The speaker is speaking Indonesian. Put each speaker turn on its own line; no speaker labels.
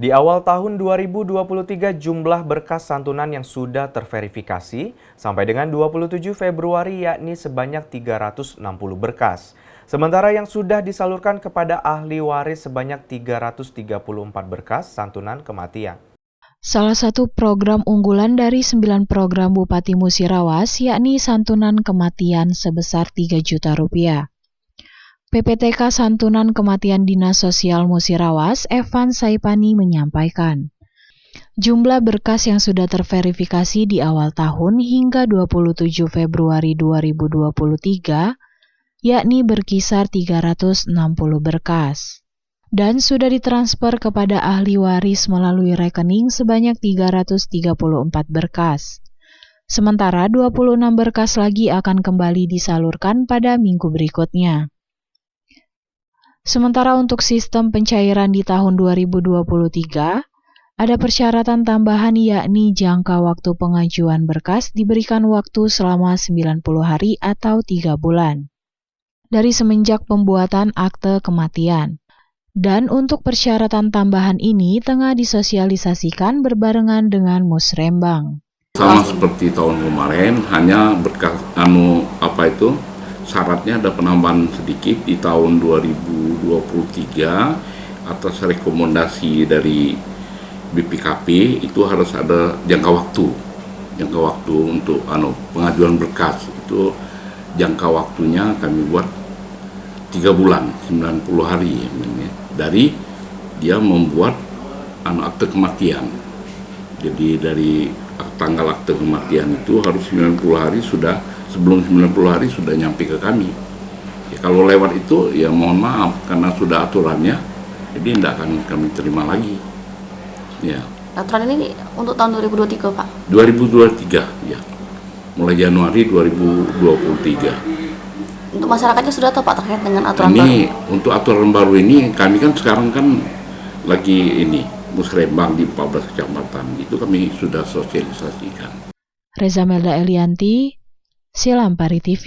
Di awal tahun 2023, jumlah berkas santunan yang sudah terverifikasi sampai dengan 27 Februari yakni sebanyak 360 berkas. Sementara yang sudah disalurkan kepada ahli waris sebanyak 334 berkas santunan kematian.
Salah satu program unggulan dari 9 program Bupati Musirawas yakni santunan kematian sebesar 3 juta rupiah. PPTK Santunan Kematian Dinas Sosial Musirawas, Evan Saipani menyampaikan, jumlah berkas yang sudah terverifikasi di awal tahun hingga 27 Februari 2023, yakni berkisar 360 berkas. Dan sudah ditransfer kepada ahli waris melalui rekening sebanyak 334 berkas. Sementara 26 berkas lagi akan kembali disalurkan pada minggu berikutnya. Sementara untuk sistem pencairan di tahun 2023, ada persyaratan tambahan yakni jangka waktu pengajuan berkas diberikan waktu selama 90 hari atau 3 bulan dari semenjak pembuatan akte kematian. Dan untuk persyaratan tambahan ini tengah disosialisasikan berbarengan dengan Musrembang.
Sama seperti tahun kemarin, hanya berkas syaratnya ada penambahan sedikit di tahun 2023 atas rekomendasi dari BPKP itu harus ada jangka waktu untuk pengajuan berkas itu jangka waktunya kami buat 3 bulan 90 hari dari dia membuat akte kematian. Jadi dari tanggal akte kematian itu harus 90 hari sebelum 90 hari sudah nyampe ke kami. Ya, kalau lewat itu ya mohon maaf karena sudah aturannya, jadi tidak akan kami terima lagi. Ya.
Aturan ini untuk tahun 2023, Pak?
2023, ya. Mulai Januari 2023.
Untuk masyarakatnya sudah tahu, Pak, terkait dengan aturan
ini,
baru?
Untuk aturan baru ini, kami kan sekarang kan lagi musrembang di 14 kecamatan. Itu kami sudah sosialisasikan.
Reza Melda Elianti, Silampari TV.